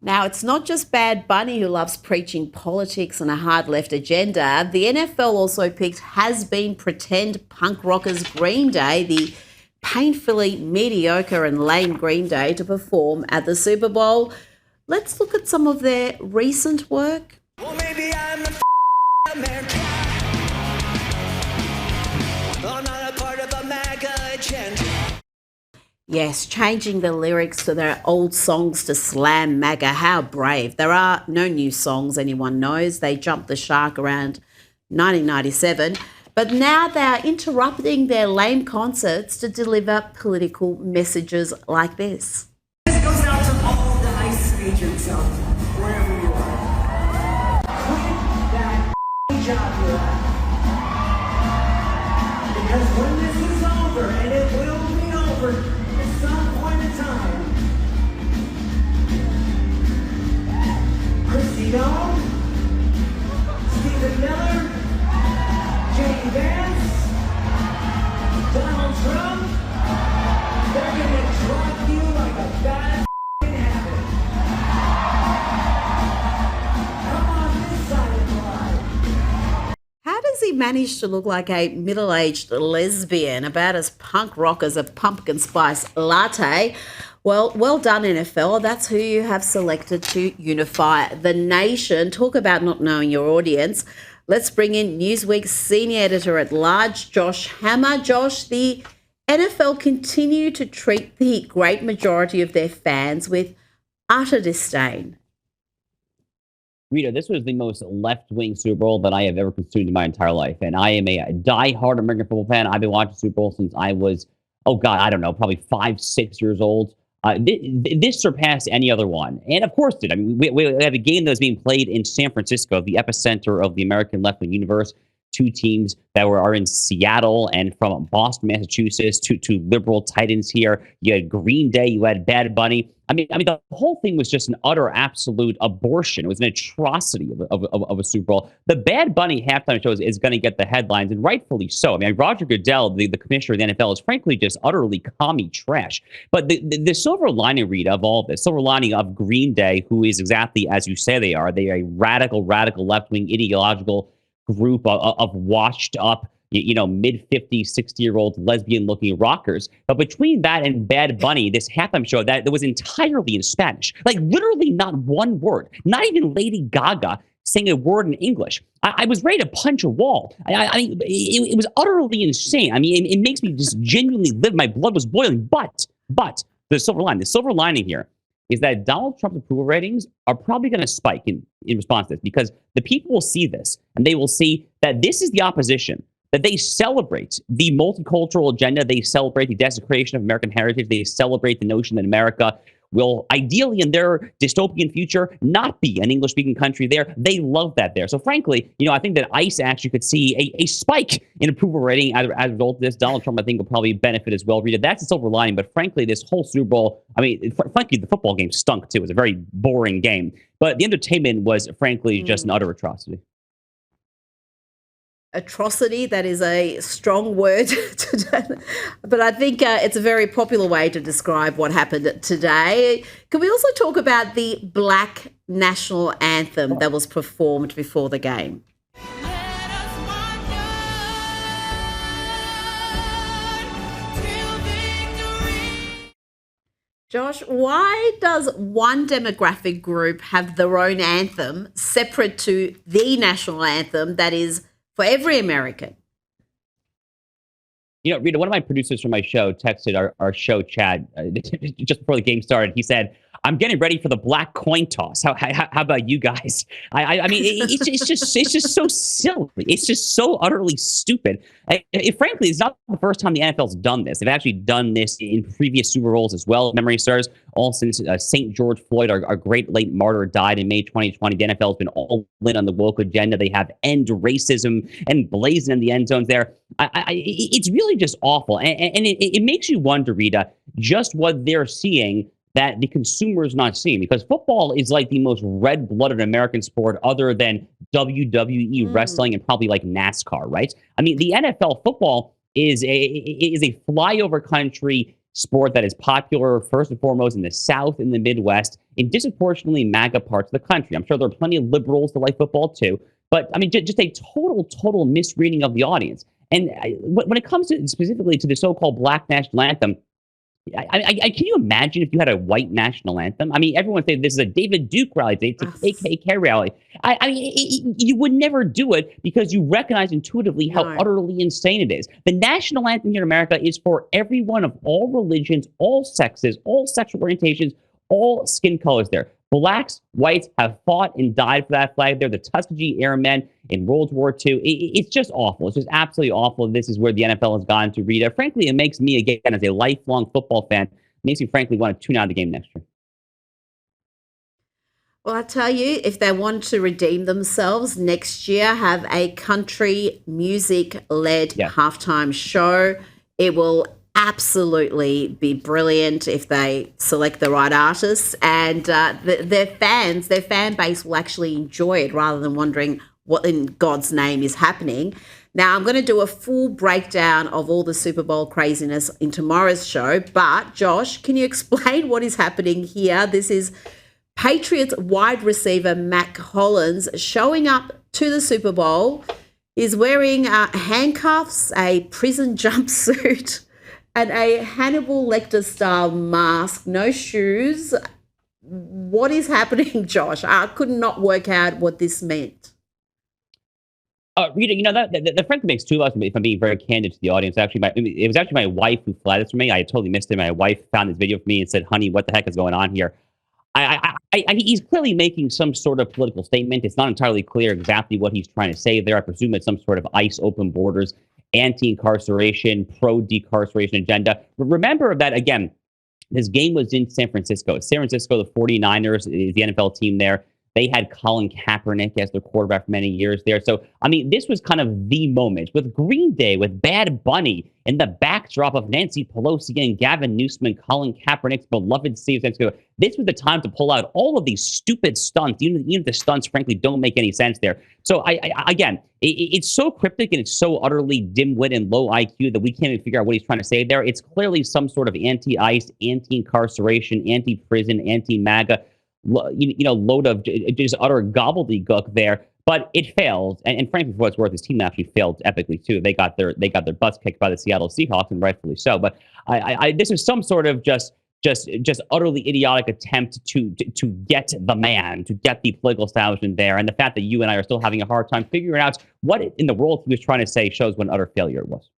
Now, it's not just Bad Bunny who loves preaching politics and a hard left agenda. The NFL also picked has-been pretend punk rockers Green Day, the painfully mediocre and lame Green Day, to perform at the Super Bowl. Let's look at some of their recent work. Well, maybe I'm a American. I'm not a part of a MAGA agenda. Yes, changing the lyrics to their old songs to slam MAGA. How brave. There are no new songs anyone knows. They jumped the shark around 1997. But now they are interrupting their lame concerts to deliver political messages like this. This goes out to all the ICE agents out there, wherever you are. Quit that job you're at. Because when this is over, and it will be over at some point in time, Christy Dome, Stephen Miller, J.D. Vance, Donald Trump, they're gonna drop you like a bad habit. Come on this side of the line. How does he manage to look like a middle-aged lesbian, about as punk rock as a pumpkin spice latte? Well done, NFL. That's who you have selected to unify the nation. Talk about not knowing your audience. Let's bring in Newsweek's senior editor-at-large, Josh Hammer. Josh, the NFL continue to treat the great majority of their fans with utter disdain. Rita, this was the most left-wing Super Bowl that I have ever consumed in my entire life. And I am a die-hard American football fan. I've been watching Super Bowl since I was, I don't know, probably 5, 6 years old. This surpassed any other one. And of course it. I mean, we have a game that was being played in San Francisco, the epicenter of the American left-wing universe. Two teams that are in Seattle, and from Boston, Massachusetts, to liberal titans here. You had Green Day, you had Bad Bunny. I mean, the whole thing was just an utter, absolute abortion. It was an atrocity of a Super Bowl. The Bad Bunny halftime show is going to get the headlines, and rightfully so. I mean, Roger Goodell, the commissioner of the NFL, is frankly just utterly commie trash. But the silver lining, Rita, of all this, silver lining of Green Day, who is exactly as you say they are. They are a radical left-wing ideological group of washed up, mid-50s, 60-year-old lesbian-looking rockers. But between that and Bad Bunny, this halftime show that was entirely in Spanish, like literally not one word, not even Lady Gaga saying a word in English. I was ready to punch a wall. I mean, it was utterly insane. I mean, it makes me just genuinely live. My blood was boiling. But the silver lining here is that Donald Trump's approval ratings are probably going to spike in response to this, because the people will see this and they will see that this is the opposition, that they celebrate the multicultural agenda, they celebrate the desecration of American heritage, they celebrate the notion that America will ideally in their dystopian future not be an English-speaking country there. They love that there. So frankly, I think that ICE actually could see a spike in approval rating as a result of this. Donald Trump, I think, will probably benefit as well. Rita, that's the silver lining. But frankly, this whole Super Bowl, I mean, frankly, the football game stunk too. It was a very boring game. But the entertainment was, frankly, just an utter atrocity. Atrocity, that is a strong word but I think it's a very popular way to describe what happened today. Can we also talk about the Black national anthem that was performed before the game? Josh, why does one demographic group have their own anthem separate to the national anthem that is for every American? Rita, one of my producers from my show texted our show chat just before the game started. He said, "I'm getting ready for the black coin toss. How about you guys?" I mean, it's just so silly. It's just so utterly stupid. Frankly, it's not the first time the NFL's done this. They've actually done this in previous Super Bowls as well. Memory serves, all since St. George Floyd, our great late martyr, died in May 2020. The NFL has been all in on the woke agenda. They have end racism and blazing in the end zones there. It's really just awful. And it makes you wonder, Rita, just what they're seeing that the consumer is not seeing, because football is like the most red-blooded American sport other than WWE wrestling and probably like NASCAR, right? I mean, the NFL football is a flyover country sport that is popular first and foremost in the South and the Midwest, in disproportionately MAGA parts of the country. I'm sure there are plenty of liberals that like football too, but I mean, just a total misreading of the audience. And when it comes to specifically to the so-called Black national anthem, can you imagine if you had a white national anthem? I mean, everyone say this is a David Duke rally, it's a KKK rally. I mean, you would never do it because you recognize intuitively how utterly insane it is. The national anthem here in America is for everyone of all religions, all sexes, all sexual orientations, all skin colors there. Blacks, whites have fought and died for that flag. They're the Tuskegee Airmen in World War II. It's just awful. It's just absolutely awful. This is where the NFL has gone to, Rita. Frankly, it makes me, again, as a lifelong football fan, makes me, frankly, want to tune out of the game next year. Well, I tell you, if they want to redeem themselves next year, have a country music-led halftime show. It will absolutely be brilliant if they select the right artists, and their fan base will actually enjoy it rather than wondering what in God's name is happening. Now, I'm going to do a full breakdown of all the Super Bowl craziness in tomorrow's show, but Josh, can you explain what is happening here? This is Patriots wide receiver Mack Hollins showing up to the Super Bowl. He's wearing handcuffs, a prison jumpsuit, and a Hannibal Lecter-style mask, no shoes. What is happening, Josh? I could not work out what this meant. Rita, you know, that frankly makes two of us, if I'm being very candid to the audience. It was actually my wife who flagged this for me. I had totally missed it. My wife found this video for me and said, honey, what the heck is going on here? He's clearly making some sort of political statement. It's not entirely clear exactly what he's trying to say there. I presume it's some sort of ICE open borders, anti-incarceration, pro-decarceration agenda. Remember that, again, this game was in San Francisco. San Francisco, the 49ers, is the NFL team there. They had Colin Kaepernick as their quarterback for many years there. So, I mean, this was kind of the moment with Green Day, with Bad Bunny, in the backdrop of Nancy Pelosi and Gavin Newsom and Colin Kaepernick's beloved city of San Francisco. This was the time to pull out all of these stupid stunts, even if the stunts, frankly, don't make any sense there. So, again, it's so cryptic and it's so utterly dim-wit and low IQ that we can't even figure out what he's trying to say there. It's clearly some sort of anti-ICE, anti-incarceration, anti-prison, anti-MAGA, load of just utter gobbledygook there. But it failed, and frankly, for what it's worth, his team actually failed epically too. They got their butts kicked by the Seattle Seahawks, and rightfully so. But this is some sort of just utterly idiotic attempt to get the man, to get the political establishment there. And the fact that you and I are still having a hard time figuring out what in the world he was trying to say shows what an utter failure it was.